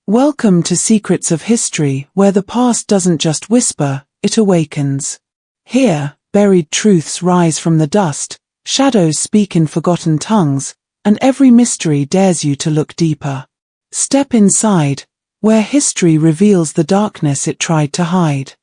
Welcome to Secrets of History, where the past doesn't just whisper, it awakens. Here, buried truths rise from the dust, shadows speak in forgotten tongues, and every mystery dares you to look deeper. Step inside, where history reveals the darkness it tried to hide.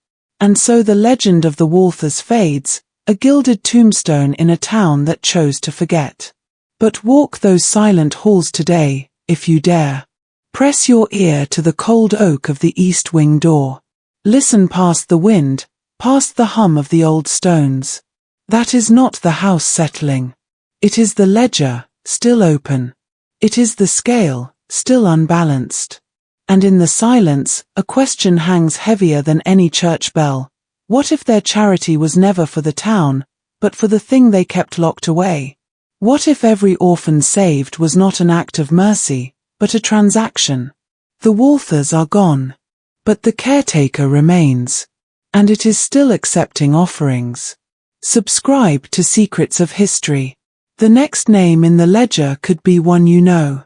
And so the legend of the Walthers fades, a gilded tombstone in a town that chose to forget. But walk those silent halls today, if you dare. Press your ear to the cold oak of the east wing door. Listen past the wind, past the hum of the old stones. That is not the house settling. It is the ledger, still open. It is the scale, still unbalanced. And in the silence, a question hangs heavier than any church bell. What if their charity was never for the town, but for the thing they kept locked away? What if every orphan saved was not an act of mercy, but a transaction? The Walthers are gone. But the caretaker remains. And it is still accepting offerings. Subscribe to Secrets of History. The next name in the ledger could be one you know.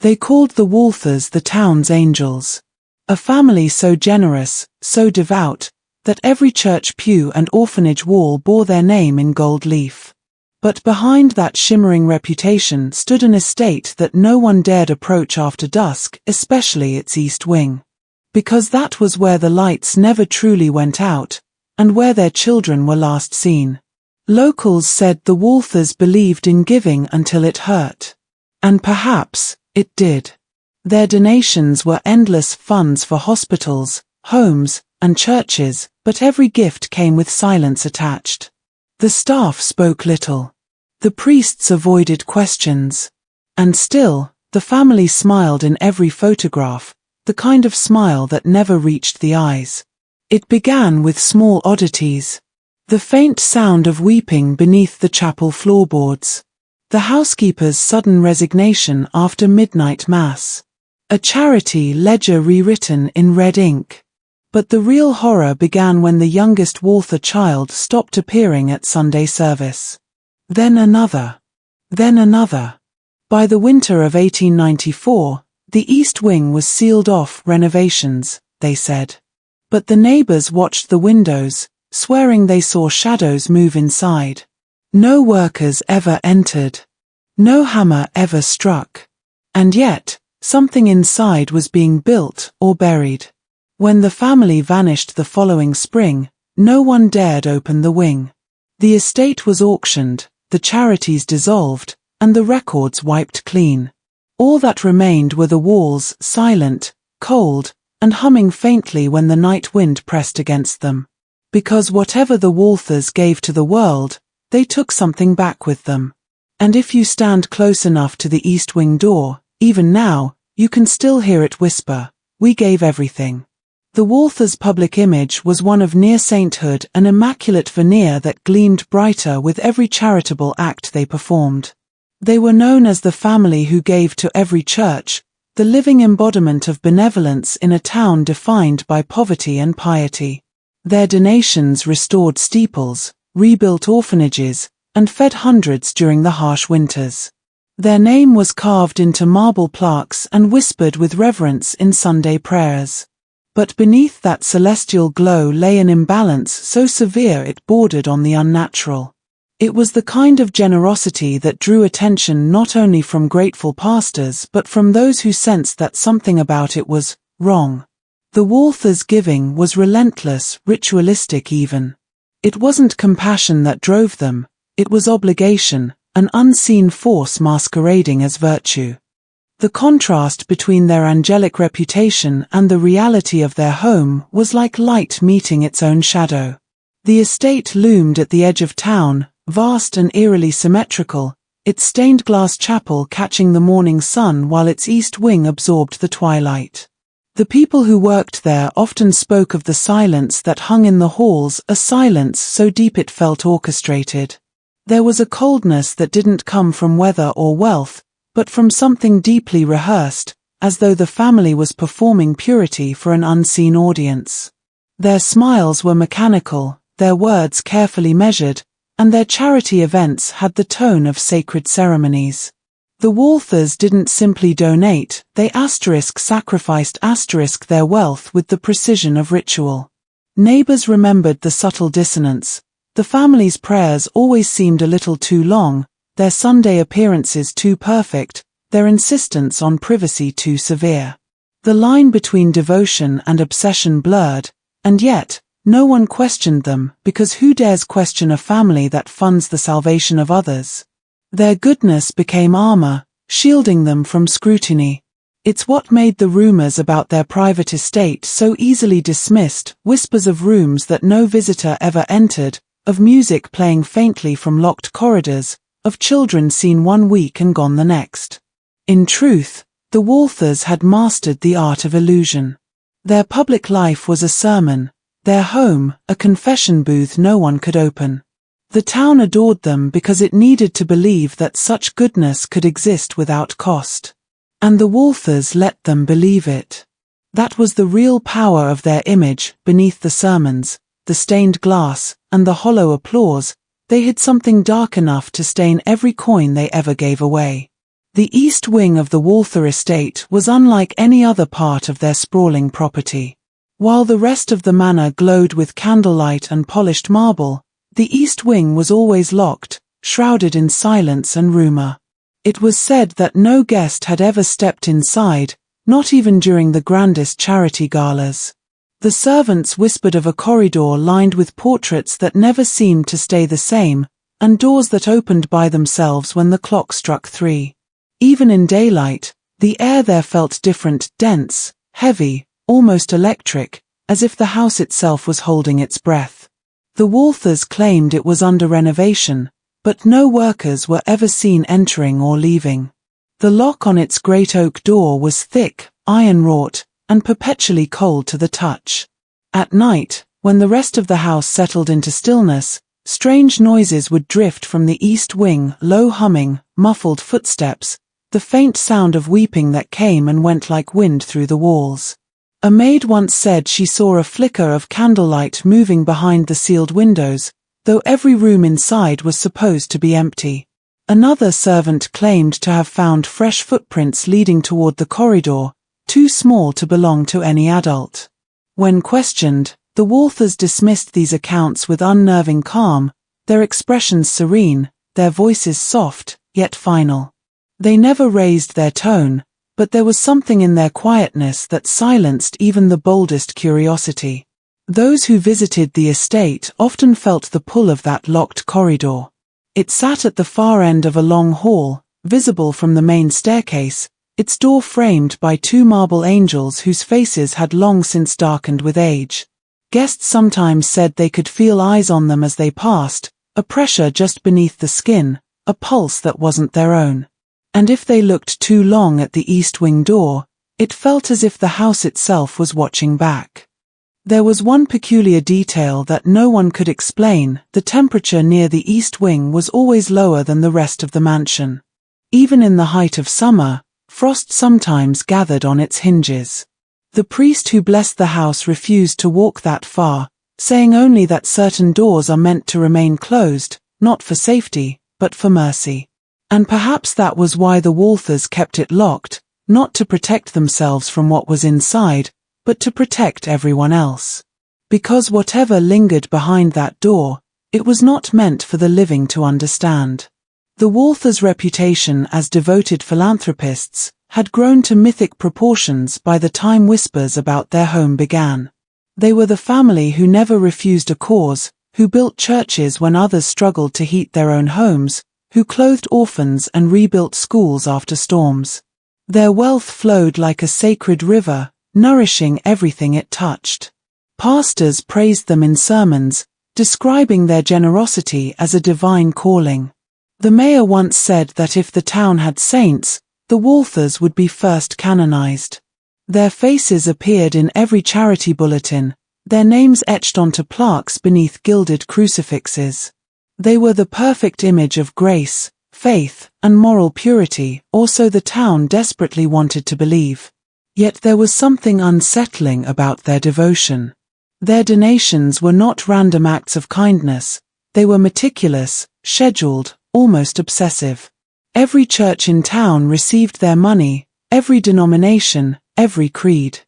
They called the Walthers the town's angels. A family so generous, so devout, that every church pew and orphanage wall bore their name in gold leaf. But behind that shimmering reputation stood an estate that no one dared approach after dusk, especially its east wing. Because that was where the lights never truly went out, and where their children were last seen. Locals said the Walthers believed in giving until it hurt. And perhaps it did. Their donations were endless funds for hospitals, homes, and churches, but every gift came with silence attached. The staff spoke little. The priests avoided questions. And still, the family smiled in every photograph, the kind of smile that never reached the eyes. It began with small oddities. The faint sound of weeping beneath the chapel floorboards. The housekeeper's sudden resignation after midnight mass. A charity ledger rewritten in red ink. But the real horror began when the youngest Walther child stopped appearing at Sunday service. Then another. Then another. By the winter of 1894, the East Wing was sealed off renovations, they said. But the neighbors watched the windows, swearing they saw shadows move inside. No workers ever entered. No hammer ever struck. And yet, something inside was being built or buried. When the family vanished the following spring, no one dared open the wing. The estate was auctioned, the charities dissolved, and the records wiped clean. All that remained were the walls, silent, cold, and humming faintly when the night wind pressed against them. Because whatever the Walthers gave to the world, they took something back with them. And if you stand close enough to the east wing door, even now, you can still hear it whisper, "We gave everything." The Walthers' public image was one of near sainthood, an immaculate veneer that gleamed brighter with every charitable act they performed. They were known as the family who gave to every church, the living embodiment of benevolence in a town defined by poverty and piety. Their donations restored steeples, rebuilt orphanages, and fed hundreds during the harsh winters. Their name was carved into marble plaques and whispered with reverence in Sunday prayers. But beneath that celestial glow lay an imbalance so severe it bordered on the unnatural. It was the kind of generosity that drew attention not only from grateful pastors but from those who sensed that something about it was wrong. The Walthers' giving was relentless, ritualistic even. It wasn't compassion that drove them, it was obligation, an unseen force masquerading as virtue. The contrast between their angelic reputation and the reality of their home was like light meeting its own shadow. The estate loomed at the edge of town, vast and eerily symmetrical, its stained glass chapel catching the morning sun while its east wing absorbed the twilight. The people who worked there often spoke of the silence that hung in the halls, a silence so deep it felt orchestrated. There was a coldness that didn't come from weather or wealth, but from something deeply rehearsed, as though the family was performing purity for an unseen audience. Their smiles were mechanical, their words carefully measured, and their charity events had the tone of sacred ceremonies. The Walthers didn't simply donate, they sacrificed their wealth with the precision of ritual. Neighbors remembered the subtle dissonance. The family's prayers always seemed a little too long, their Sunday appearances too perfect, their insistence on privacy too severe. The line between devotion and obsession blurred, and yet, no one questioned them, because who dares question a family that funds the salvation of others? Their goodness became armor, shielding them from scrutiny. It's what made the rumors about their private estate so easily dismissed, whispers of rooms that no visitor ever entered, of music playing faintly from locked corridors, of children seen one week and gone the next. In truth, the Walthers had mastered the art of illusion. Their public life was a sermon, their home, a confession booth no one could open. The town adored them because it needed to believe that such goodness could exist without cost. And the Walthers let them believe it. That was the real power of their image. Beneath the sermons, the stained glass, and the hollow applause, they hid something dark enough to stain every coin they ever gave away. The east wing of the Walther estate was unlike any other part of their sprawling property. While the rest of the manor glowed with candlelight and polished marble, the east wing was always locked, shrouded in silence and rumor. It was said that no guest had ever stepped inside, not even during the grandest charity galas. The servants whispered of a corridor lined with portraits that never seemed to stay the same, and doors that opened by themselves when the clock struck 3. Even in daylight, the air there felt different, dense, heavy, almost electric, as if the house itself was holding its breath. The Walthers claimed it was under renovation, but no workers were ever seen entering or leaving. The lock on its great oak door was thick, iron-wrought, and perpetually cold to the touch. At night, when the rest of the house settled into stillness, strange noises would drift from the east wing, low humming, muffled footsteps, the faint sound of weeping that came and went like wind through the walls. A maid once said she saw a flicker of candlelight moving behind the sealed windows, though every room inside was supposed to be empty. Another servant claimed to have found fresh footprints leading toward the corridor, too small to belong to any adult. When questioned, the Walthers dismissed these accounts with unnerving calm, their expressions serene, their voices soft, yet final. They never raised their tone, but there was something in their quietness that silenced even the boldest curiosity. Those who visited the estate often felt the pull of that locked corridor. It sat at the far end of a long hall, visible from the main staircase, its door framed by 2 marble angels whose faces had long since darkened with age. Guests sometimes said they could feel eyes on them as they passed, a pressure just beneath the skin, a pulse that wasn't their own. And if they looked too long at the east wing door, it felt as if the house itself was watching back. There was one peculiar detail that no one could explain: the temperature near the east wing was always lower than the rest of the mansion. Even in the height of summer, frost sometimes gathered on its hinges. The priest who blessed the house refused to walk that far, saying only that certain doors are meant to remain closed, not for safety, but for mercy. And perhaps that was why the Walthers kept it locked, not to protect themselves from what was inside, but to protect everyone else. Because whatever lingered behind that door, it was not meant for the living to understand. The Walthers' reputation as devoted philanthropists had grown to mythic proportions by the time whispers about their home began. They were the family who never refused a cause, who built churches when others struggled to heat their own homes, who clothed orphans and rebuilt schools after storms. Their wealth flowed like a sacred river, nourishing everything it touched. Pastors praised them in sermons, describing their generosity as a divine calling. The mayor once said that if the town had saints, the Walthers would be first canonized. Their faces appeared in every charity bulletin, their names etched onto plaques beneath gilded crucifixes. They were the perfect image of grace, faith, and moral purity, or so the town desperately wanted to believe. Yet there was something unsettling about their devotion. Their donations were not random acts of kindness, they were meticulous, scheduled, almost obsessive. Every church in town received their money, every denomination, every creed.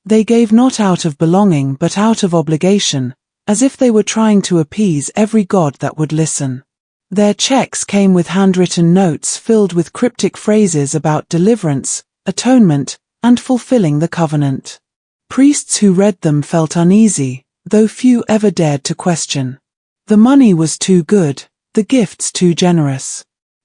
They gave not out of belonging but out of obligation, as if they were trying to appease every god that would listen. Their checks came with handwritten notes filled with cryptic phrases about deliverance, atonement, and fulfilling the covenant. Priests who read them felt uneasy, though few ever dared to question. The money was too good, the gifts too generous.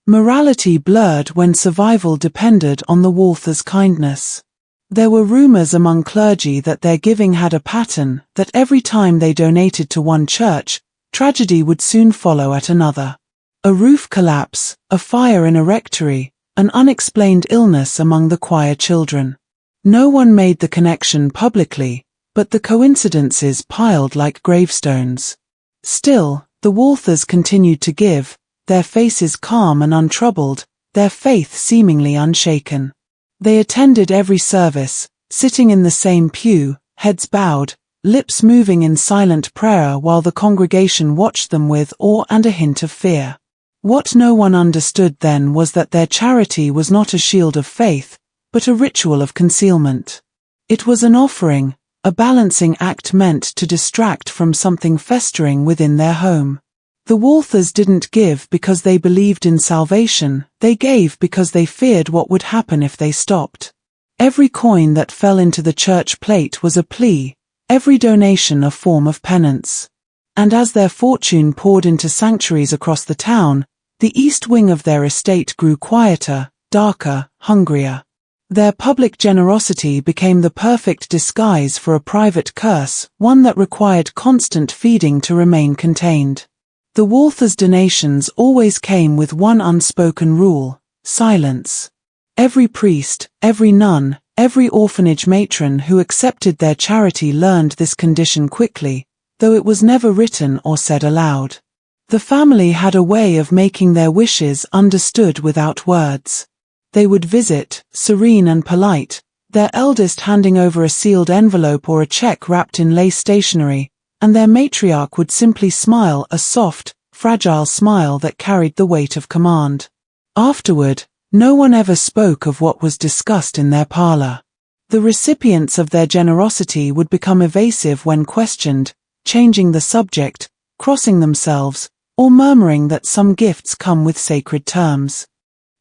Morality blurred when survival depended on the Walthers' kindness. There were rumors among clergy that their giving had a pattern, that every time they donated to one church, tragedy would soon follow at another. A roof collapse, a fire in a rectory, an unexplained illness among the choir children. No one made the connection publicly, but the coincidences piled like gravestones. Still, the Walthers continued to give, their faces calm and untroubled, their faith seemingly unshaken. They attended every service, sitting in the same pew, heads bowed, lips moving in silent prayer while the congregation watched them with awe and a hint of fear. What no one understood then was that their charity was not a shield of faith, but a ritual of concealment. It was an offering, a balancing act meant to distract from something festering within their home. The Walthers didn't give because they believed in salvation, they gave because they feared what would happen if they stopped. Every coin that fell into the church plate was a plea, every donation a form of penance. And as their fortune poured into sanctuaries across the town, the east wing of their estate grew quieter, darker, hungrier. Their public generosity became the perfect disguise for a private curse, one that required constant feeding to remain contained. The Walthers' donations always came with one unspoken rule: silence. Every priest, every nun, every orphanage matron who accepted their charity learned this condition quickly, though it was never written or said aloud. The family had a way of making their wishes understood without words. They would visit, serene and polite, their eldest handing over a sealed envelope or a check wrapped in lace stationery, and their matriarch would simply smile, a soft, fragile smile that carried the weight of command. Afterward, no one ever spoke of what was discussed in their parlor. The recipients of their generosity would become evasive when questioned, changing the subject, crossing themselves, or murmuring that some gifts come with sacred terms.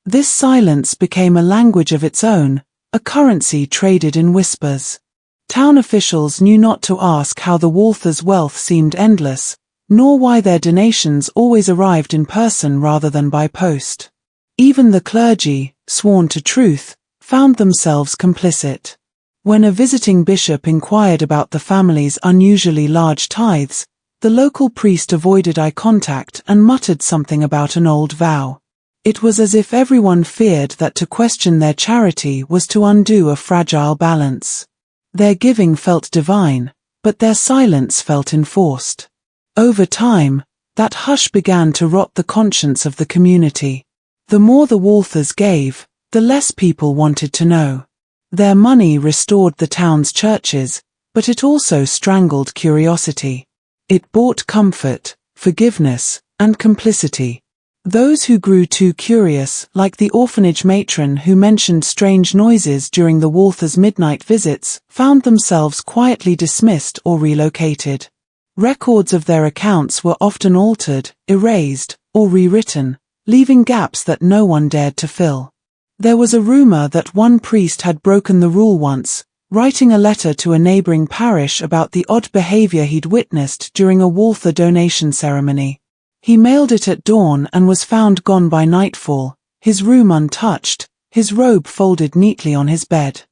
This silence became a language of its own, a currency traded in whispers. Town officials knew not to ask how the Walthers' wealth seemed endless, nor why their donations always arrived in person rather than by post. Even the clergy, sworn to truth, found themselves complicit. When a visiting bishop inquired about the family's unusually large tithes, the local priest avoided eye contact and muttered something about an old vow. It was as if everyone feared that to question their charity was to undo a fragile balance. Their giving felt divine, but their silence felt enforced. Over time, that hush began to rot the conscience of the community. The more the Walthers gave, the less people wanted to know. Their money restored the town's churches, but it also strangled curiosity. It bought comfort, forgiveness, and complicity. Those who grew too curious, like the orphanage matron who mentioned strange noises during the Walthers' midnight visits, found themselves quietly dismissed or relocated. Records of their accounts were often altered, erased, or rewritten, leaving gaps that no one dared to fill. There was a rumor that one priest had broken the rule once, writing a letter to a neighboring parish about the odd behavior he'd witnessed during a Walther donation ceremony. He mailed it at dawn and was found gone by nightfall, his room untouched, his robe folded neatly on his bed.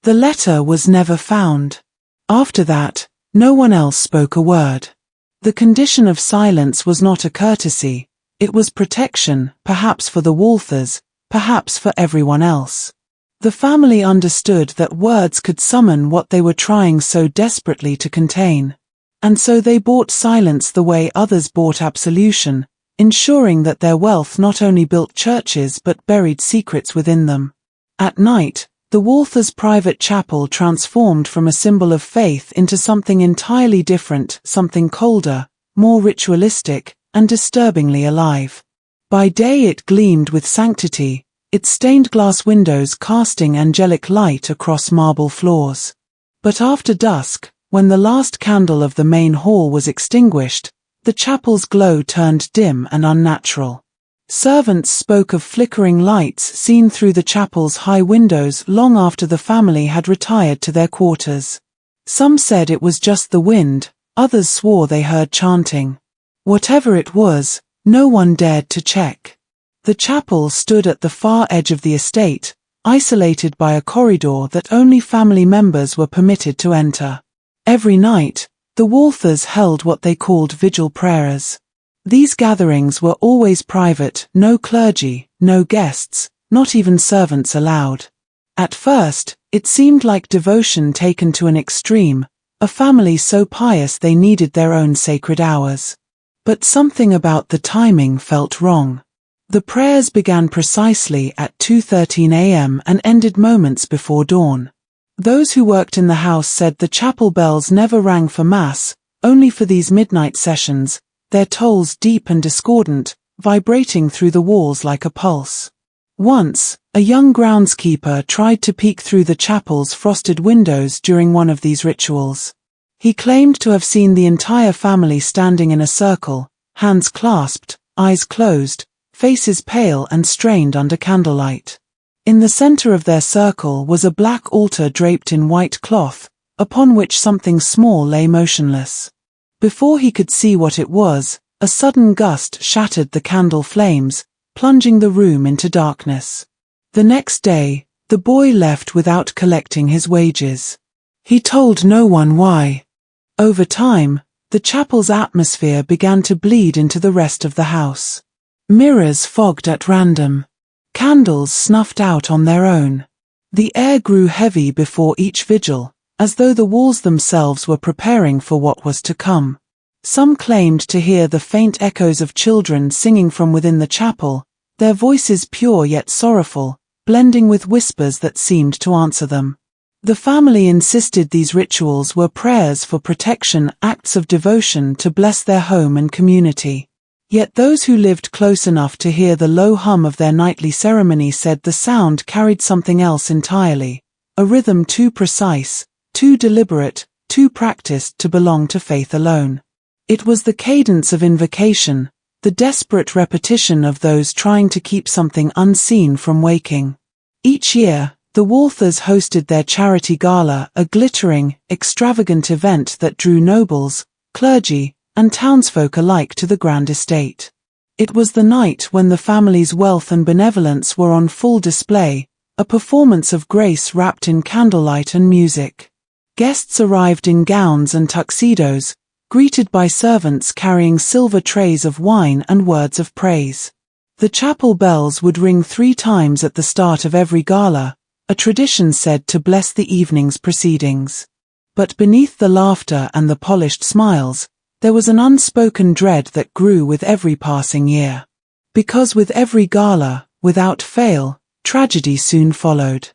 The letter was never found. After that, no one else spoke a word. The condition of silence was not a courtesy, it was protection, perhaps for the Walthers, perhaps for everyone else. The family understood that words could summon what they were trying so desperately to contain. And so they bought silence the way others bought absolution, ensuring that their wealth not only built churches but buried secrets within them. At night, the Walthers' private chapel transformed from a symbol of faith into something entirely different, something colder, more ritualistic, and disturbingly alive. By day it gleamed with sanctity, its stained glass windows casting angelic light across marble floors. But after dusk, when the last candle of the main hall was extinguished, the chapel's glow turned dim and unnatural. Servants spoke of flickering lights seen through the chapel's high windows long after the family had retired to their quarters. Some said it was just the wind, others swore they heard chanting. Whatever it was, no one dared to check. The chapel stood at the far edge of the estate, isolated by a corridor that only family members were permitted to enter. Every night, the Walthers held what they called vigil prayers. These gatherings were always private, no clergy, no guests, not even servants allowed. At first, it seemed like devotion taken to an extreme, a family so pious they needed their own sacred hours. But something about the timing felt wrong. The prayers began precisely at 2:13 a.m. and ended moments before dawn. Those who worked in the house said the chapel bells never rang for Mass, only for these midnight sessions, their tolls deep and discordant, vibrating through the walls like a pulse. Once, a young groundskeeper tried to peek through the chapel's frosted windows during one of these rituals. He claimed to have seen the entire family standing in a circle, hands clasped, eyes closed, faces pale and strained under candlelight. In the center of their circle was a black altar draped in white cloth, upon which something small lay motionless. Before he could see what it was, a sudden gust shattered the candle flames, plunging the room into darkness. The next day, the boy left without collecting his wages. He told no one why. Over time, the chapel's atmosphere began to bleed into the rest of the house. Mirrors fogged at random. Candles snuffed out on their own. The air grew heavy before each vigil, as though the walls themselves were preparing for what was to come. Some claimed to hear the faint echoes of children singing from within the chapel, their voices pure yet sorrowful, blending with whispers that seemed to answer them. The family insisted these rituals were prayers for protection, acts of devotion to bless their home and community. Yet those who lived close enough to hear the low hum of their nightly ceremony said the sound carried something else entirely, a rhythm too precise, too deliberate, too practiced to belong to faith alone. It was the cadence of invocation, the desperate repetition of those trying to keep something unseen from waking. Each year, the Walthers hosted their charity gala, a glittering, extravagant event that drew nobles, clergy, and townsfolk alike to the grand estate. It was the night when the family's wealth and benevolence were on full display, a performance of grace wrapped in candlelight and music. Guests arrived in gowns and tuxedos, greeted by servants carrying silver trays of wine and words of praise. The chapel bells would ring 3 times at the start of every gala, a tradition said to bless the evening's proceedings. But beneath the laughter and the polished smiles, there was an unspoken dread that grew with every passing year. Because with every gala, without fail, tragedy soon followed.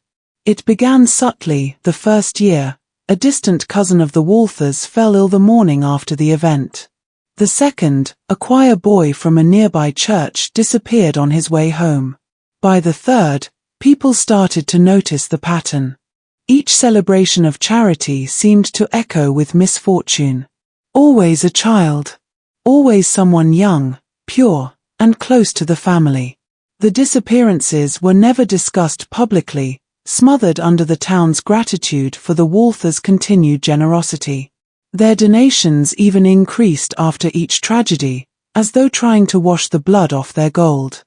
It began subtly. The first year, a distant cousin of the Walthers fell ill the morning after the event. The second, a choir boy from a nearby church, disappeared on his way home. By the third, people started to notice the pattern. Each celebration of charity seemed to echo with misfortune. Always a child. Always someone young, pure, and close to the family. The disappearances were never discussed publicly, smothered under the town's gratitude for the Walthers' continued generosity. Their donations even increased after each tragedy, as though trying to wash the blood off their gold.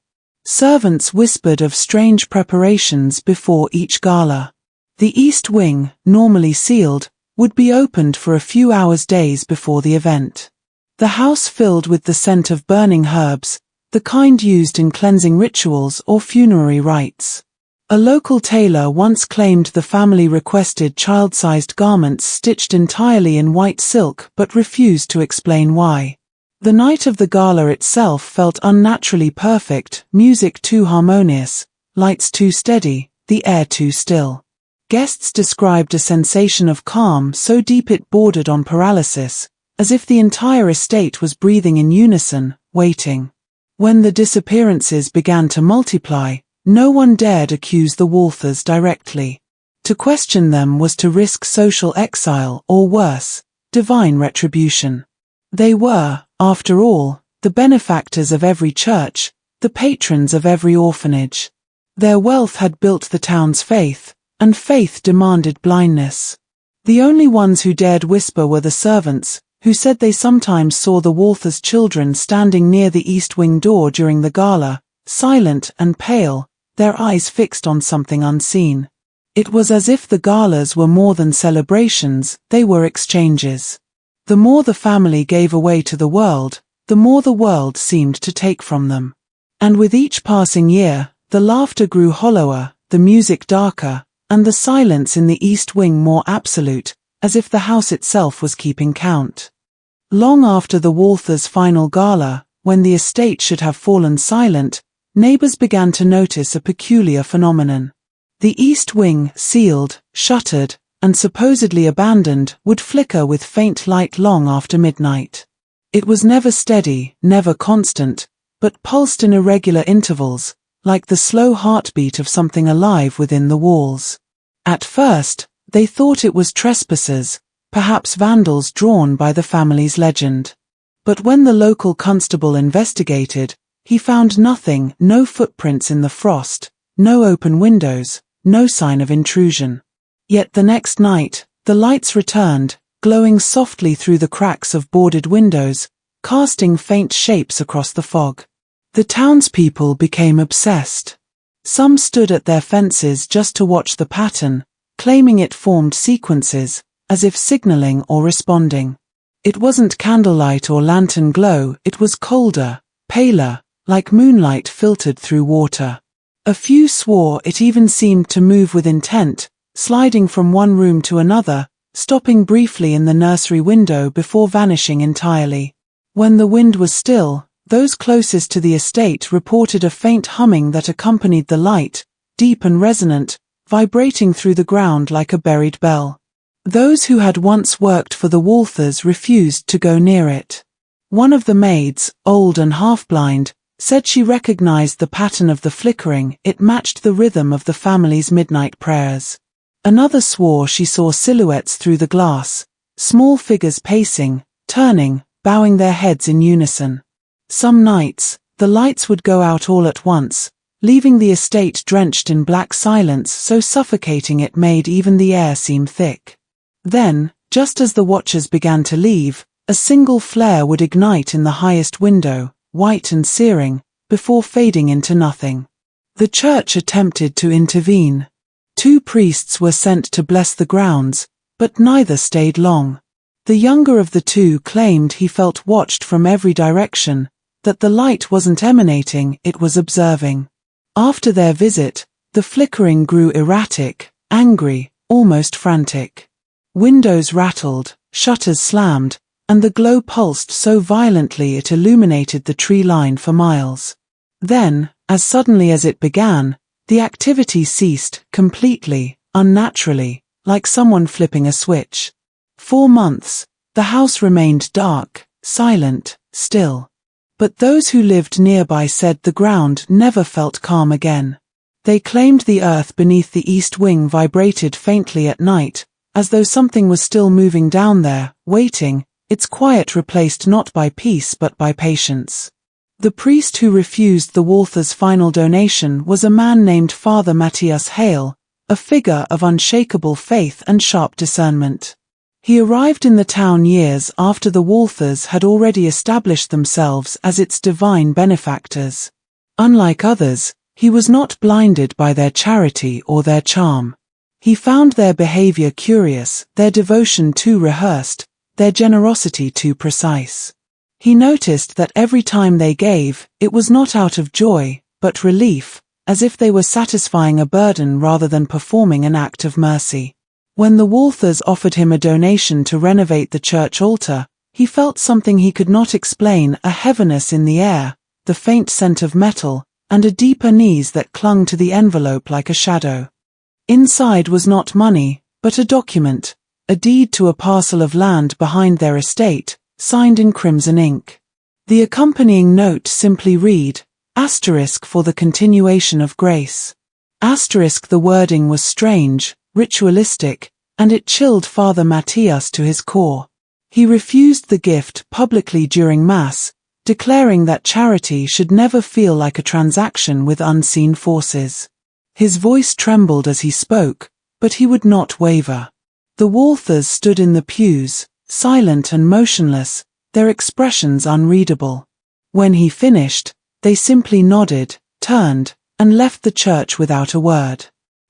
Servants whispered of strange preparations before each gala. The east wing, normally sealed, would be opened for a few hours days before the event. The house filled with the scent of burning herbs, the kind used in cleansing rituals or funerary rites. A local tailor once claimed the family requested child-sized garments stitched entirely in white silk but refused to explain why. The night of the gala itself felt unnaturally perfect, music too harmonious, lights too steady, the air too still. Guests described a sensation of calm so deep it bordered on paralysis, as if the entire estate was breathing in unison, waiting. When the disappearances began to multiply, no one dared accuse the Walthers directly. To question them was to risk social exile or worse, divine retribution. They were, after all, the benefactors of every church, the patrons of every orphanage. Their wealth had built the town's faith, and faith demanded blindness. The only ones who dared whisper were the servants, who said they sometimes saw the Walthers children standing near the east wing door during the gala, silent and pale, their eyes fixed on something unseen. It was as if the galas were more than celebrations, they were exchanges. The more the family gave away to the world, the more the world seemed to take from them. And with each passing year, the laughter grew hollower, the music darker, and the silence in the east wing more absolute, as if the house itself was keeping count. Long after the Walthers' final gala, when the estate should have fallen silent, neighbors began to notice a peculiar phenomenon. The east wing, sealed, shuttered, and supposedly abandoned, would flicker with faint light long after midnight. It was never steady, never constant, but pulsed in irregular intervals, like the slow heartbeat of something alive within the walls. At first, they thought it was trespassers, perhaps vandals drawn by the family's legend. But when the local constable investigated, he found nothing, no footprints in the frost, no open windows, no sign of intrusion. Yet the next night, the lights returned, glowing softly through the cracks of boarded windows, casting faint shapes across the fog. The townspeople became obsessed. Some stood at their fences just to watch the pattern, claiming it formed sequences, as if signaling or responding. It wasn't candlelight or lantern glow, it was colder, paler, like moonlight filtered through water. A few swore it even seemed to move with intent, sliding from one room to another, stopping briefly in the nursery window before vanishing entirely. When the wind was still, those closest to the estate reported a faint humming that accompanied the light, deep and resonant, vibrating through the ground like a buried bell. Those who had once worked for the Walthers refused to go near it. One of the maids, old and half-blind, said she recognized the pattern of the flickering, it matched the rhythm of the family's midnight prayers. Another swore she saw silhouettes through the glass, small figures pacing, turning, bowing their heads in unison. Some nights, the lights would go out all at once, leaving the estate drenched in black silence so suffocating it made even the air seem thick. Then, just as the watchers began to leave, a single flare would ignite in the highest window, white and searing, before fading into nothing. The church attempted to intervene. 2 priests were sent to bless the grounds, but neither stayed long. The younger of the 2 claimed he felt watched from every direction, that the light wasn't emanating, it was observing. After their visit, the flickering grew erratic, angry, almost frantic. Windows rattled, shutters slammed, and the glow pulsed so violently it illuminated the tree line for miles. Then, as suddenly as it began, the activity ceased, completely, unnaturally, like someone flipping a switch. 4 months, the house remained dark, silent, still. But those who lived nearby said the ground never felt calm again. They claimed the earth beneath the east wing vibrated faintly at night, as though something was still moving down there, waiting, its quiet replaced not by peace but by patience. The priest who refused the Walthers' final donation was a man named Father Matthias Hale, a figure of unshakable faith and sharp discernment. He arrived in the town years after the Walthers had already established themselves as its divine benefactors. Unlike others, he was not blinded by their charity or their charm. He found their behavior curious, their devotion too rehearsed, their generosity too precise. He noticed that every time they gave, it was not out of joy, but relief, as if they were satisfying a burden rather than performing an act of mercy. When the Walthers offered him a donation to renovate the church altar, he felt something he could not explain, a heaviness in the air, the faint scent of metal, and a deep unease that clung to the envelope like a shadow. Inside was not money, but a document, a deed to a parcel of land behind their estate, signed in crimson ink. The accompanying note simply read, * for the continuation of grace. * The wording was strange, ritualistic, and it chilled Father Matthias to his core. He refused the gift publicly during Mass, declaring that charity should never feel like a transaction with unseen forces. His voice trembled as he spoke, but he would not waver. The Walthers stood in the pews, silent and motionless, their expressions unreadable. When he finished, they simply nodded, turned, and left the church without a word.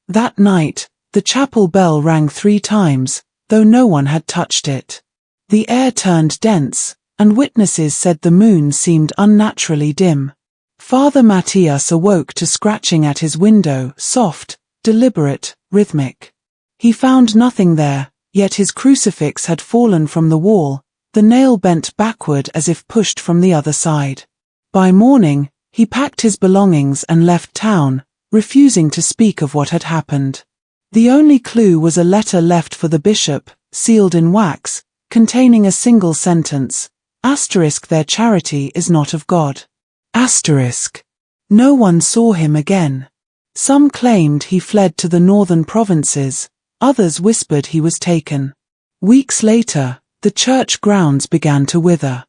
That night, the chapel bell rang 3 times, though no one had touched it. The air turned dense, and witnesses said the moon seemed unnaturally dim. Father Matthias awoke to scratching at his window, soft, deliberate, rhythmic. He found nothing there, yet his crucifix had fallen from the wall, the nail bent backward as if pushed from the other side. By morning, he packed his belongings and left town, refusing to speak of what had happened. The only clue was a letter left for the bishop, sealed in wax, containing a single sentence, * their charity is not of God. *. No one saw him again. Some claimed he fled to the northern provinces, others whispered he was taken. Weeks later, the church grounds began to wither.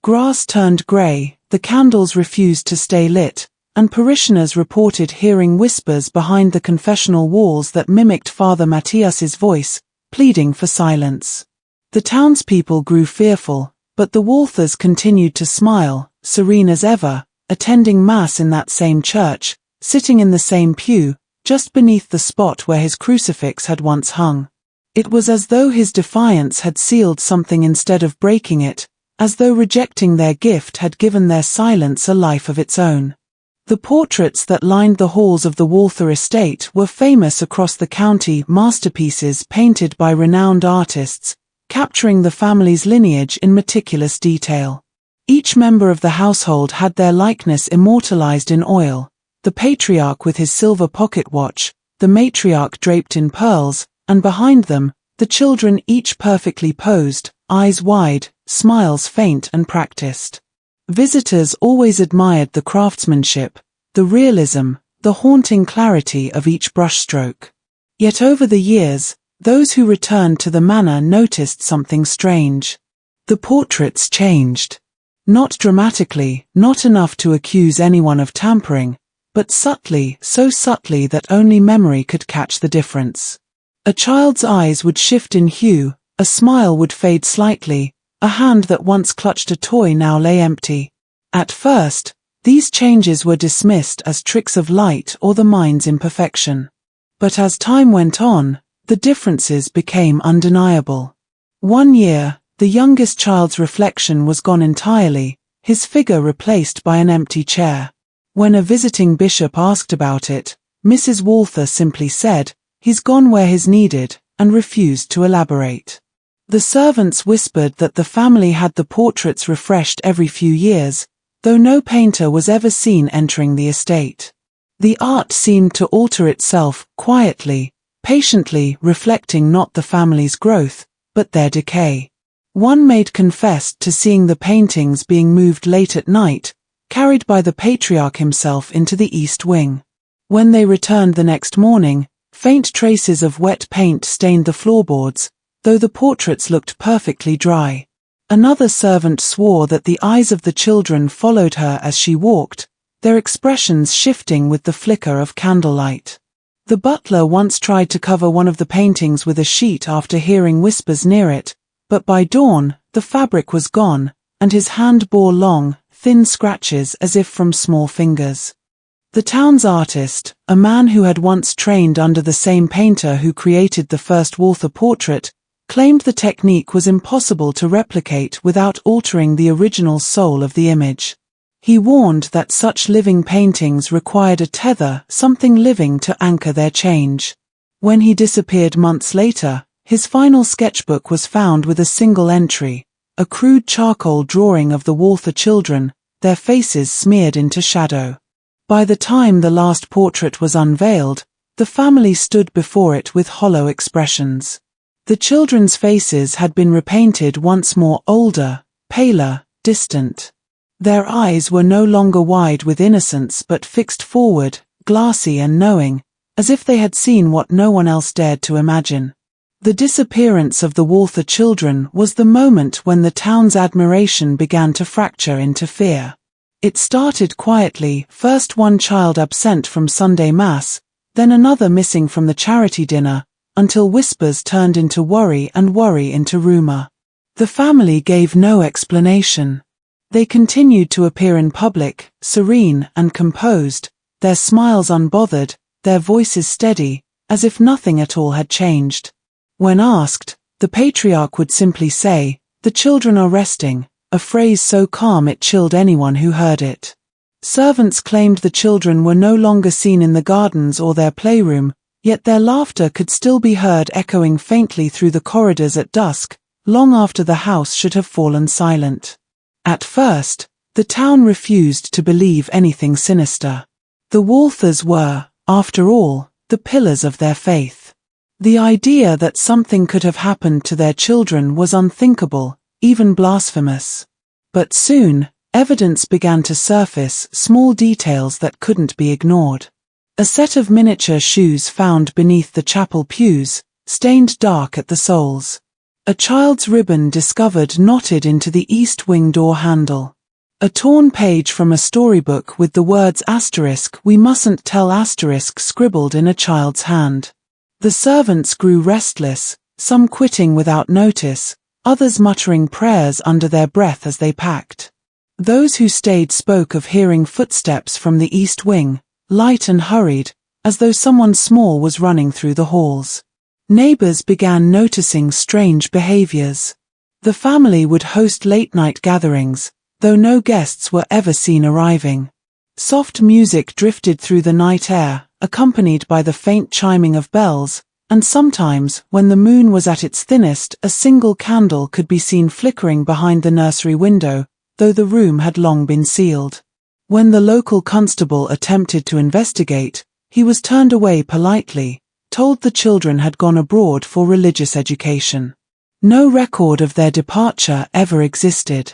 Grass turned grey, the candles refused to stay lit, and parishioners reported hearing whispers behind the confessional walls that mimicked Father Matthias's voice, pleading for silence. The townspeople grew fearful, but the Walthers continued to smile, serene as ever, attending Mass in that same church, sitting in the same pew, just beneath the spot where his crucifix had once hung. It was as though his defiance had sealed something instead of breaking it, as though rejecting their gift had given their silence a life of its own. The portraits that lined the halls of the Walther estate were famous across the county, masterpieces painted by renowned artists, capturing the family's lineage in meticulous detail. Each member of the household had their likeness immortalized in oil, the patriarch with his silver pocket watch, the matriarch draped in pearls, and behind them, the children each perfectly posed, eyes wide, smiles faint and practiced. Visitors always admired the craftsmanship, the realism, the haunting clarity of each brushstroke. Yet over the years, those who returned to the manor noticed something strange. The portraits changed. Not dramatically, not enough to accuse anyone of tampering, but subtly, so subtly that only memory could catch the difference. A child's eyes would shift in hue, a smile would fade slightly, a hand that once clutched a toy now lay empty. At first, these changes were dismissed as tricks of light or the mind's imperfection. But as time went on, the differences became undeniable. One year, the youngest child's reflection was gone entirely, his figure replaced by an empty chair. When a visiting bishop asked about it, Mrs. Walther simply said, "He's gone where he's needed," and refused to elaborate. The servants whispered that the family had the portraits refreshed every few years, though no painter was ever seen entering the estate. The art seemed to alter itself, quietly, patiently, reflecting not the family's growth, but their decay. One maid confessed to seeing the paintings being moved late at night, carried by the patriarch himself into the east wing. When they returned the next morning, faint traces of wet paint stained the floorboards, though the portraits looked perfectly dry. Another servant swore that the eyes of the children followed her as she walked, their expressions shifting with the flicker of candlelight. The butler once tried to cover one of the paintings with a sheet after hearing whispers near it, but by dawn, the fabric was gone, and his hand bore long, thin scratches as if from small fingers. The town's artist, a man who had once trained under the same painter who created the first Walther portrait, claimed the technique was impossible to replicate without altering the original soul of the image. He warned that such living paintings required a tether, something living to anchor their change. When he disappeared months later, his final sketchbook was found with a single entry, a crude charcoal drawing of the Walther children, their faces smeared into shadow. By the time the last portrait was unveiled, the family stood before it with hollow expressions. The children's faces had been repainted once more, older, paler, distant. Their eyes were no longer wide with innocence but fixed forward, glassy and knowing, as if they had seen what no one else dared to imagine. The disappearance of the Walther children was the moment when the town's admiration began to fracture into fear. It started quietly, first one child absent from Sunday Mass, then another missing from the charity dinner, until whispers turned into worry and worry into rumor. The family gave no explanation. They continued to appear in public, serene and composed, their smiles unbothered, their voices steady, as if nothing at all had changed. When asked, the patriarch would simply say, "The children are resting," a phrase so calm it chilled anyone who heard it. Servants claimed the children were no longer seen in the gardens or their playroom, yet their laughter could still be heard echoing faintly through the corridors at dusk, long after the house should have fallen silent. At first, the town refused to believe anything sinister. The Walthers were, after all, the pillars of their faith. The idea that something could have happened to their children was unthinkable, even blasphemous. But soon, evidence began to surface, small details that couldn't be ignored. A set of miniature shoes found beneath the chapel pews, stained dark at the soles. A child's ribbon discovered knotted into the east wing door handle. A torn page from a storybook with the words "*We mustn't tell* scribbled in a child's hand. The servants grew restless, some quitting without notice, others muttering prayers under their breath as they packed. Those who stayed spoke of hearing footsteps from the east wing, light and hurried, as though someone small was running through the halls. Neighbors began noticing strange behaviors. The family would host late-night gatherings, though no guests were ever seen arriving. Soft music drifted through the night air, accompanied by the faint chiming of bells, and sometimes, when the moon was at its thinnest, a single candle could be seen flickering behind the nursery window, though the room had long been sealed. When the local constable attempted to investigate, he was turned away politely, told the children had gone abroad for religious education. No record of their departure ever existed.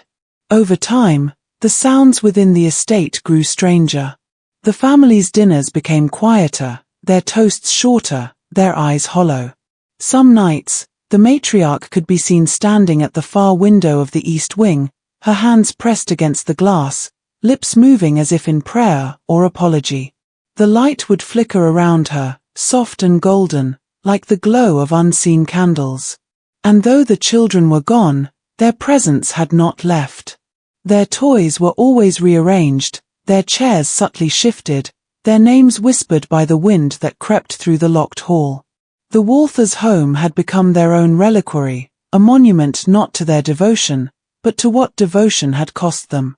Over time, the sounds within the estate grew stranger. The family's dinners became quieter, their toasts shorter, their eyes hollow. Some nights, the matriarch could be seen standing at the far window of the east wing, her hands pressed against the glass, lips moving as if in prayer or apology. The light would flicker around her, soft and golden, like the glow of unseen candles. And though the children were gone, their presence had not left. Their toys were always rearranged, their chairs subtly shifted, their names whispered by the wind that crept through the locked hall. The Walthers' home had become their own reliquary, a monument not to their devotion, but to what devotion had cost them.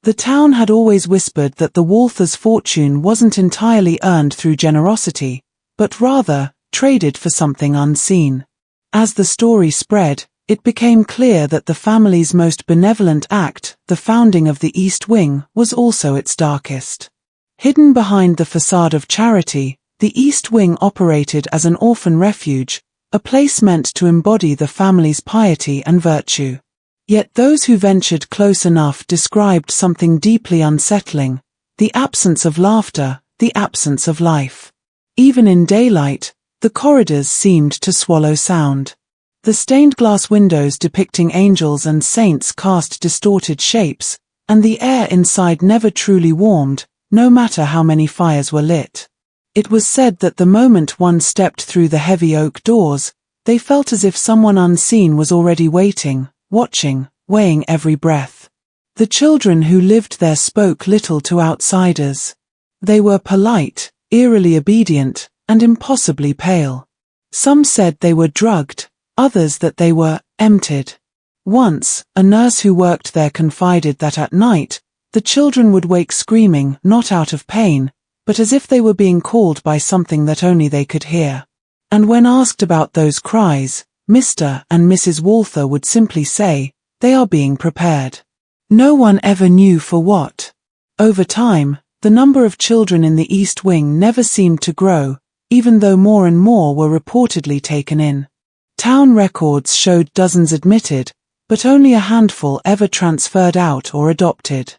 The town had always whispered that the Walthers' fortune wasn't entirely earned through generosity, but rather, traded for something unseen. As the story spread, it became clear that the family's most benevolent act, the founding of the East Wing, was also its darkest. Hidden behind the facade of charity, the East Wing operated as an orphan refuge, a place meant to embody the family's piety and virtue. Yet those who ventured close enough described something deeply unsettling: the absence of laughter, the absence of life. Even in daylight, the corridors seemed to swallow sound. The stained glass windows depicting angels and saints cast distorted shapes, and the air inside never truly warmed, no matter how many fires were lit. It was said that the moment one stepped through the heavy oak doors, they felt as if someone unseen was already waiting, watching, weighing every breath. The children who lived there spoke little to outsiders. They were polite, eerily obedient, and impossibly pale. Some said they were drugged, others that they were emptied. Once, a nurse who worked there confided that at night, the children would wake screaming, not out of pain, but as if they were being called by something that only they could hear. And when asked about those cries, Mr. and Mrs. Walther would simply say, "They are being prepared." No one ever knew for what. Over time, the number of children in the East Wing never seemed to grow, even though more and more were reportedly taken in. Town records showed dozens admitted, but only a handful ever transferred out or adopted.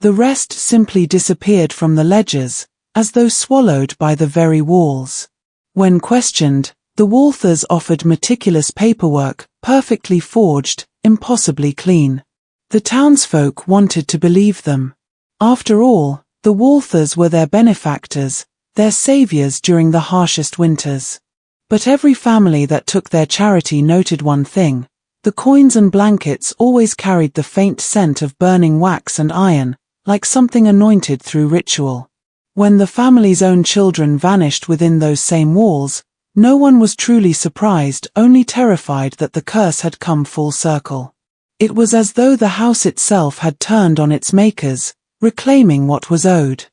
The rest simply disappeared from the ledgers, as though swallowed by the very walls. When questioned, the Walthers offered meticulous paperwork, perfectly forged, impossibly clean. The townsfolk wanted to believe them. After all, the Walthers were their benefactors, their saviors during the harshest winters. But every family that took their charity noted one thing: the coins and blankets always carried the faint scent of burning wax and iron, like something anointed through ritual. When the family's own children vanished within those same walls, no one was truly surprised, only terrified that the curse had come full circle. It was as though the house itself had turned on its makers, reclaiming what was owed.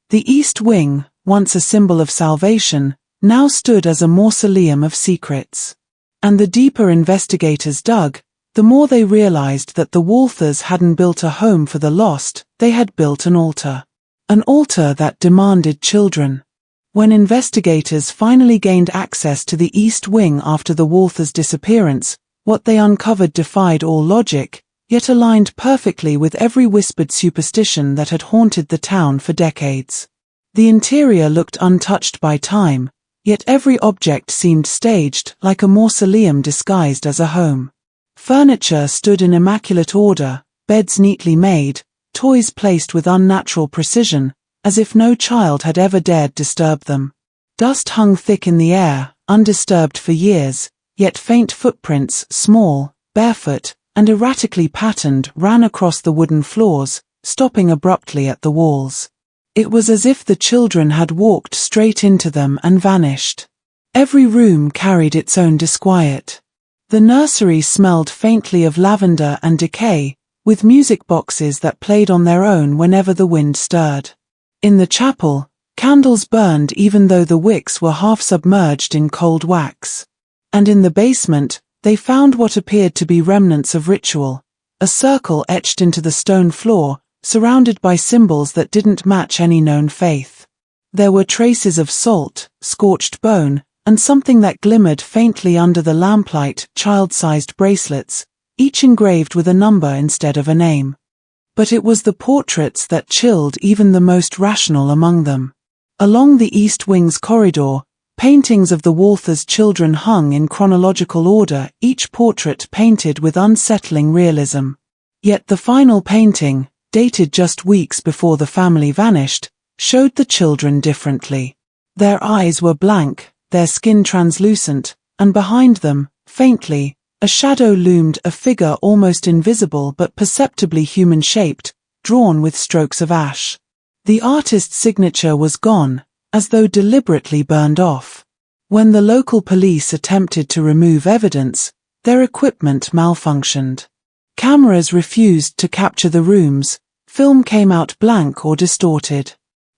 The East Wing, once a symbol of salvation, now stood as a mausoleum of secrets. And the deeper investigators dug, the more they realized that the Walthers hadn't built a home for the lost, they had built an altar. An altar that demanded children. When investigators finally gained access to the East Wing after the Walthers' disappearance, what they uncovered defied all logic, yet aligned perfectly with every whispered superstition that had haunted the town for decades. The interior looked untouched by time, yet every object seemed staged, like a mausoleum disguised as a home. Furniture stood in immaculate order, beds neatly made, toys placed with unnatural precision, as if no child had ever dared disturb them. Dust hung thick in the air, undisturbed for years, yet faint footprints, small, barefoot, and erratically patterned, ran across the wooden floors, stopping abruptly at the walls. It was as if the children had walked straight into them and vanished. Every room carried its own disquiet. The nursery smelled faintly of lavender and decay, with music boxes that played on their own whenever the wind stirred. In the chapel, candles burned even though the wicks were half submerged in cold wax. And in the basement, they found what appeared to be remnants of ritual, a circle etched into the stone floor, surrounded by symbols that didn't match any known faith. There were traces of salt, scorched bone, and something that glimmered faintly under the lamplight, child-sized bracelets, each engraved with a number instead of a name. But it was the portraits that chilled even the most rational among them. Along the East Wing's corridor, paintings of the Walthers' children hung in chronological order, each portrait painted with unsettling realism. Yet the final painting, dated just weeks before the family vanished, showed the children differently. Their eyes were blank, their skin translucent, and behind them, faintly, a shadow loomed, a figure almost invisible but perceptibly human-shaped, drawn with strokes of ash. The artist's signature was gone, as though deliberately burned off. When the local police attempted to remove evidence, their equipment malfunctioned. Cameras refused to capture the rooms, film came out blank or distorted.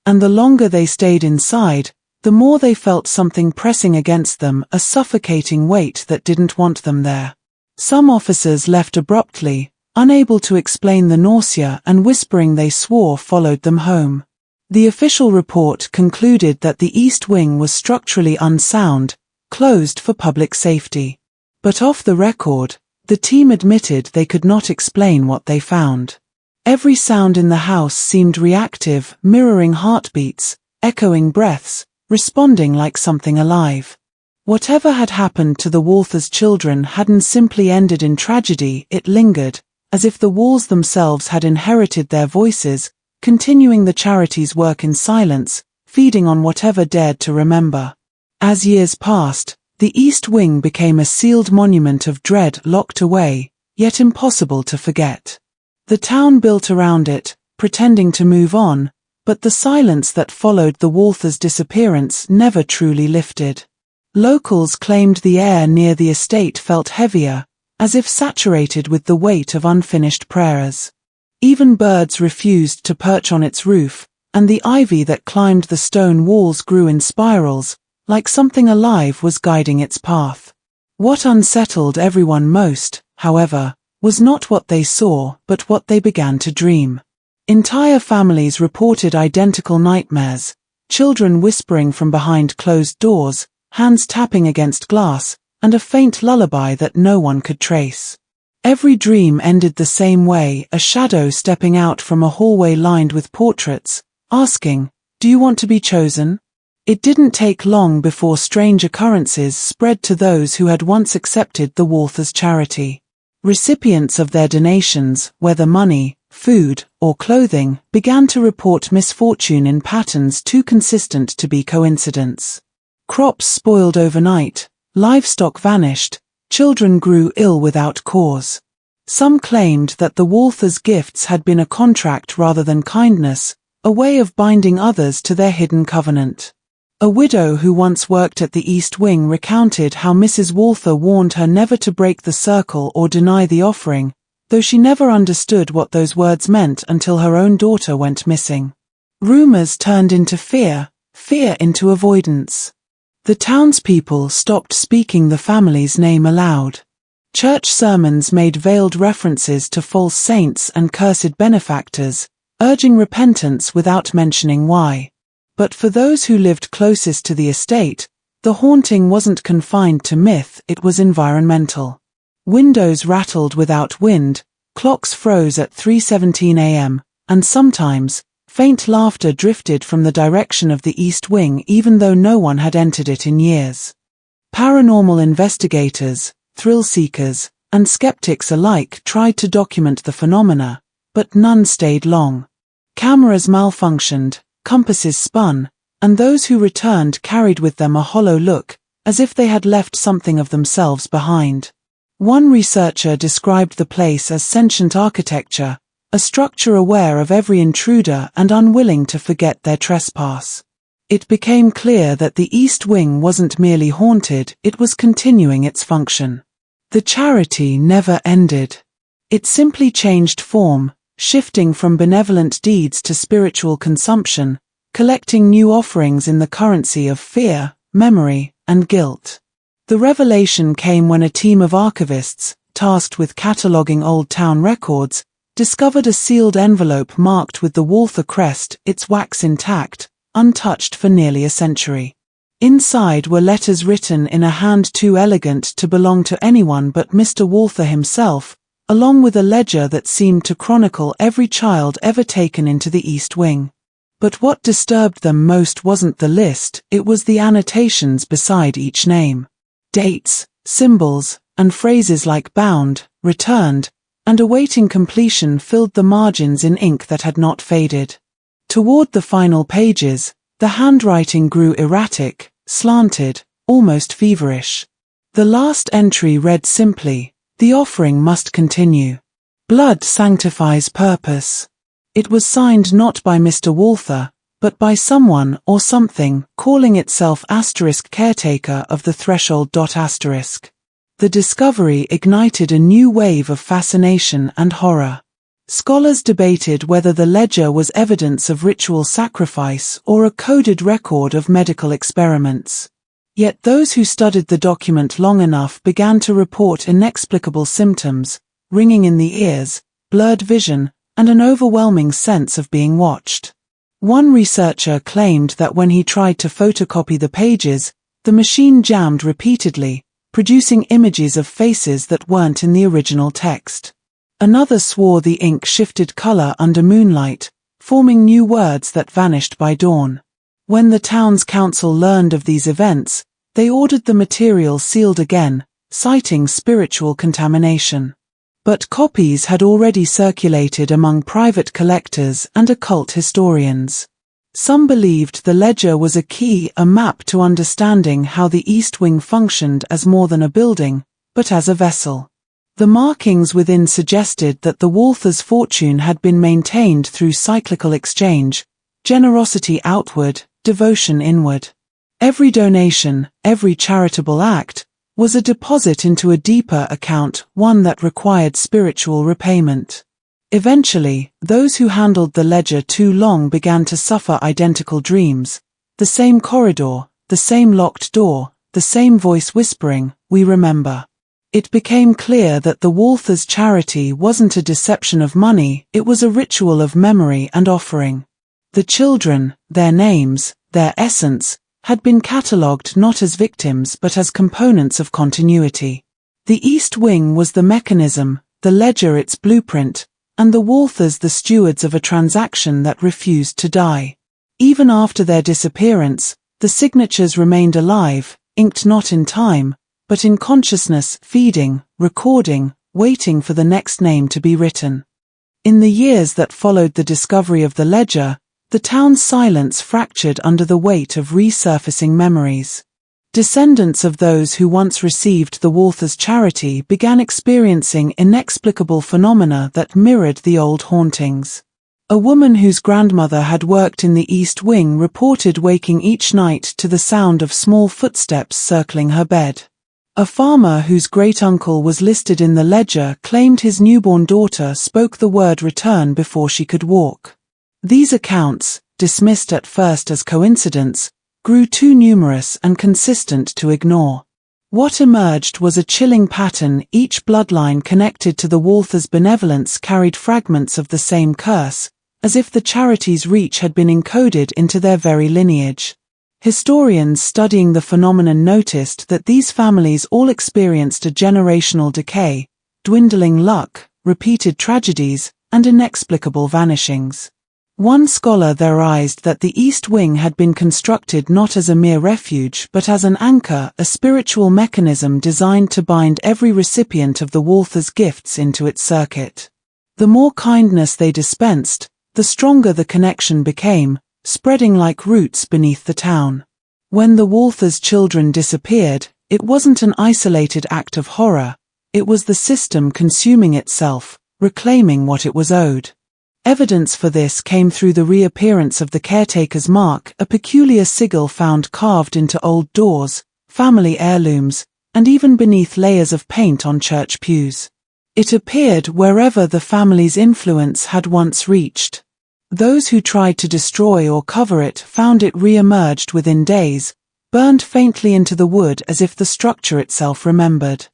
And the longer they stayed inside, the more they felt something pressing against them, a suffocating weight that didn't want them there. Some officers left abruptly, unable to explain the nausea and whispering they swore followed them home. The official report concluded that the East Wing was structurally unsound, closed for public safety. But off the record, the team admitted they could not explain what they found. Every sound in the house seemed reactive, mirroring heartbeats, echoing breaths, responding like something alive. Whatever had happened to the Walthers' children hadn't simply ended in tragedy, it lingered, as if the walls themselves had inherited their voices, continuing the charity's work in silence, feeding on whatever dared to remember. As years passed, the East Wing became a sealed monument of dread, locked away, yet impossible to forget. The town built around it, pretending to move on, but the silence that followed the Walthers' disappearance never truly lifted. Locals claimed the air near the estate felt heavier, as if saturated with the weight of unfinished prayers. Even birds refused to perch on its roof, and the ivy that climbed the stone walls grew in spirals, like something alive was guiding its path. What unsettled everyone most, however, was not what they saw, but what they began to dream. Entire families reported identical nightmares, children whispering from behind closed doors, hands tapping against glass, and a faint lullaby that no one could trace. Every dream ended the same way, a shadow stepping out from a hallway lined with portraits, asking, "Do you want to be chosen?" It didn't take long before strange occurrences spread to those who had once accepted the Walthers Charity. Recipients of their donations, whether money, food, or clothing, began to report misfortune in patterns too consistent to be coincidence. Crops spoiled overnight, livestock vanished, children grew ill without cause. Some claimed that the Walthers' gifts had been a contract rather than kindness, a way of binding others to their hidden covenant. A widow who once worked at the East Wing recounted how Mrs. Walther warned her never to break the circle or deny the offering, though she never understood what those words meant until her own daughter went missing. Rumors turned into fear, fear into avoidance. The townspeople stopped speaking the family's name aloud. Church sermons made veiled references to false saints and cursed benefactors, urging repentance without mentioning why. But for those who lived closest to the estate, the haunting wasn't confined to myth, it was environmental. Windows rattled without wind, clocks froze at 3:17 a.m., and sometimes, faint laughter drifted from the direction of the East Wing even though no one had entered it in years. Paranormal investigators, thrill-seekers, and skeptics alike tried to document the phenomena, but none stayed long. Cameras malfunctioned, compasses spun, and those who returned carried with them a hollow look, as if they had left something of themselves behind. One researcher described the place as sentient architecture, a structure aware of every intruder and unwilling to forget their trespass. It became clear that the East Wing wasn't merely haunted, it was continuing its function. The charity never ended. It simply changed form, shifting from benevolent deeds to spiritual consumption, collecting new offerings in the currency of fear, memory, and guilt. The revelation came when a team of archivists, tasked with cataloguing old town records, discovered a sealed envelope marked with the Walther crest, its wax intact, untouched for nearly a century. Inside were letters written in a hand too elegant to belong to anyone but Mr. Walther himself, along with a ledger that seemed to chronicle every child ever taken into the East Wing. But what disturbed them most wasn't the list, it was the annotations beside each name. Dates, symbols, and phrases like bound, returned, and awaiting completion filled the margins in ink that had not faded. Toward the final pages, the handwriting grew erratic, slanted, almost feverish. The last entry read simply, "The offering must continue. Blood sanctifies purpose." It was signed not by Mr. Walther, but by someone or something calling itself *caretaker of the threshold. The discovery ignited a new wave of fascination and horror. Scholars debated whether the ledger was evidence of ritual sacrifice or a coded record of medical experiments. Yet those who studied the document long enough began to report inexplicable symptoms, ringing in the ears, blurred vision, and an overwhelming sense of being watched. One researcher claimed that when he tried to photocopy the pages, the machine jammed repeatedly, producing images of faces that weren't in the original text. Another swore the ink shifted color under moonlight, forming new words that vanished by dawn. When the town's council learned of these events, they ordered the material sealed again, citing spiritual contamination. But copies had already circulated among private collectors and occult historians. Some believed the ledger was a key, a map to understanding how the East Wing functioned as more than a building, but as a vessel. The markings within suggested that the Walthers' fortune had been maintained through cyclical exchange, generosity outward, devotion inward. Every donation, every charitable act, was a deposit into a deeper account, one that required spiritual repayment. Eventually, those who handled the ledger too long began to suffer identical dreams. The same corridor, the same locked door, the same voice whispering, "We remember." It became clear that the Walthers Charity wasn't a deception of money, it was a ritual of memory and offering. The children, their names, their essence, had been catalogued not as victims but as components of continuity. The East Wing was the mechanism, the ledger its blueprint, and the Walthers the stewards of a transaction that refused to die. Even after their disappearance, the signatures remained alive, inked not in time, but in consciousness, feeding, recording, waiting for the next name to be written. In the years that followed the discovery of the ledger, the town's silence fractured under the weight of resurfacing memories. Descendants of those who once received the Walthers Charity began experiencing inexplicable phenomena that mirrored the old hauntings. A woman whose grandmother had worked in the East Wing reported waking each night to the sound of small footsteps circling her bed. A farmer whose great-uncle was listed in the ledger claimed his newborn daughter spoke the word return before she could walk. These accounts, dismissed at first as coincidence, grew too numerous and consistent to ignore. What emerged was a chilling pattern. Each bloodline connected to the Walthers' benevolence carried fragments of the same curse, as if the charity's reach had been encoded into their very lineage. Historians studying the phenomenon noticed that these families all experienced a generational decay, dwindling luck, repeated tragedies, and inexplicable vanishings. One scholar theorized that the East Wing had been constructed not as a mere refuge but as an anchor, a spiritual mechanism designed to bind every recipient of the Walthers' gifts into its circuit. The more kindness they dispensed, the stronger the connection became, spreading like roots beneath the town. When the Walthers' children disappeared, it wasn't an isolated act of horror, it was the system consuming itself, reclaiming what it was owed. Evidence for this came through the reappearance of the caretaker's mark, a peculiar sigil found carved into old doors, family heirlooms, and even beneath layers of paint on church pews. It appeared wherever the family's influence had once reached. Those who tried to destroy or cover it found it re-emerged within days, burned faintly into the wood as if the structure itself remembered.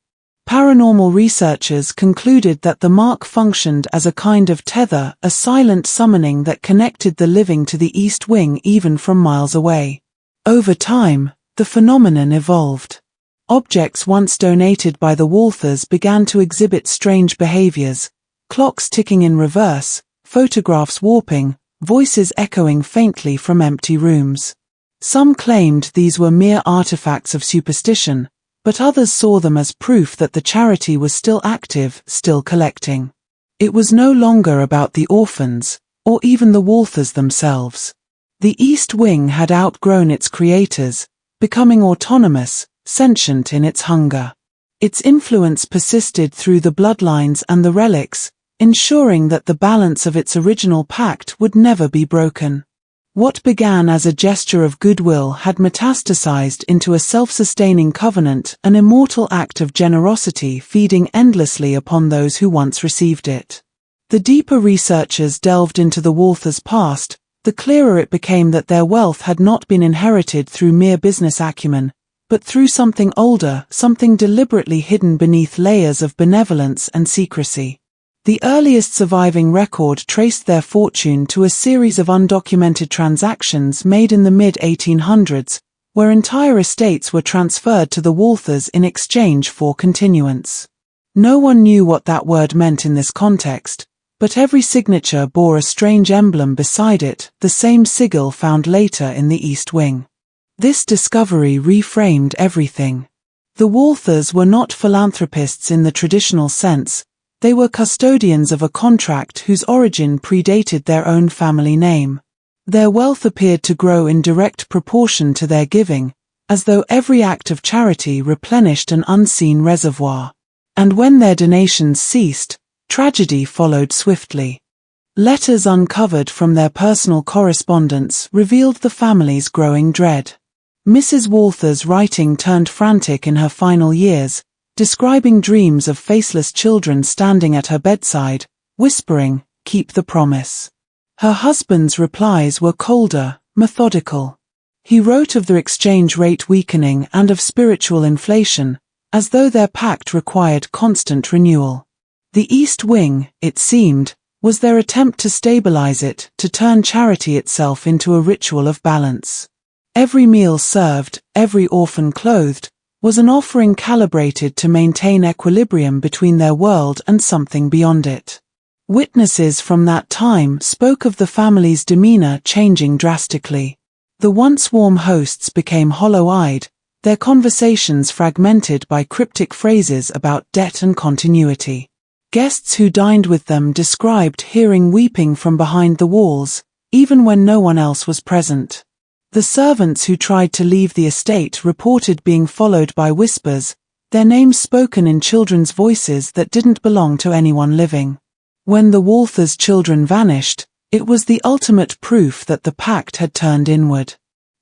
Paranormal researchers concluded that the mark functioned as a kind of tether, a silent summoning that connected the living to the East Wing even from miles away. Over time, the phenomenon evolved. Objects once donated by the Walthers began to exhibit strange behaviors, clocks ticking in reverse, photographs warping, voices echoing faintly from empty rooms. Some claimed these were mere artifacts of superstition, but others saw them as proof that the charity was still active, still collecting. It was no longer about the orphans, or even the Walthers themselves. The East Wing had outgrown its creators, becoming autonomous, sentient in its hunger. Its influence persisted through the bloodlines and the relics, ensuring that the balance of its original pact would never be broken. What began as a gesture of goodwill had metastasized into a self-sustaining covenant, an immortal act of generosity feeding endlessly upon those who once received it. The deeper researchers delved into the Walthers' past, the clearer it became that their wealth had not been inherited through mere business acumen, but through something older, something deliberately hidden beneath layers of benevolence and secrecy. The earliest surviving record traced their fortune to a series of undocumented transactions made in the mid-1800s, where entire estates were transferred to the Walthers in exchange for continuance. No one knew what that word meant in this context, but every signature bore a strange emblem beside it, the same sigil found later in the East Wing. This discovery reframed everything. The Walthers were not philanthropists in the traditional sense. They were custodians of a contract whose origin predated their own family name. Their wealth appeared to grow in direct proportion to their giving, as though every act of charity replenished an unseen reservoir. And when their donations ceased, tragedy followed swiftly. Letters uncovered from their personal correspondence revealed the family's growing dread. Mrs. Walthers' writing turned frantic in her final years, describing dreams of faceless children standing at her bedside, whispering, "Keep the promise." Her husband's replies were colder, methodical. He wrote of the exchange rate weakening and of spiritual inflation, as though their pact required constant renewal. The East Wing, it seemed, was their attempt to stabilize it, to turn charity itself into a ritual of balance. Every meal served, every orphan clothed, was an offering calibrated to maintain equilibrium between their world and something beyond it. Witnesses from that time spoke of the family's demeanor changing drastically. The once warm hosts became hollow-eyed, their conversations fragmented by cryptic phrases about debt and continuity. Guests who dined with them described hearing weeping from behind the walls, even when no one else was present. The servants who tried to leave the estate reported being followed by whispers, their names spoken in children's voices that didn't belong to anyone living. When the Walthers children vanished, it was the ultimate proof that the pact had turned inward.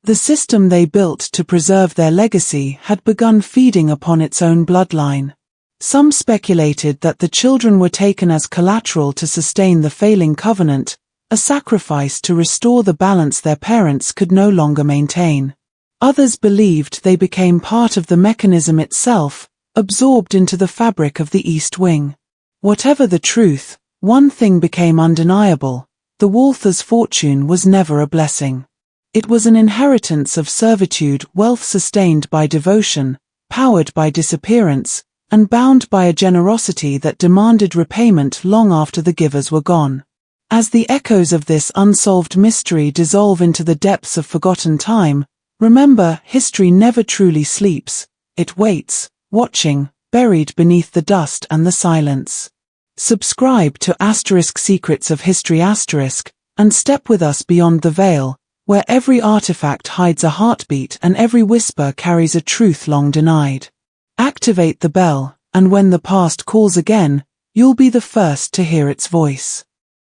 The system they built to preserve their legacy had begun feeding upon its own bloodline. Some speculated that the children were taken as collateral to sustain the failing covenant, a sacrifice to restore the balance their parents could no longer maintain. Others believed they became part of the mechanism itself, absorbed into the fabric of the East Wing. Whatever the truth, one thing became undeniable: the Walthers' fortune was never a blessing. It was an inheritance of servitude, wealth sustained by devotion, powered by disappearance, and bound by a generosity that demanded repayment long after the givers were gone. As the echoes of this unsolved mystery dissolve into the depths of forgotten time, remember, history never truly sleeps. It waits, watching, buried beneath the dust and the silence. Subscribe to *Secrets of History*, and step with us beyond the veil, where every artifact hides a heartbeat and every whisper carries a truth long denied. Activate the bell, and when the past calls again, you'll be the first to hear its voice.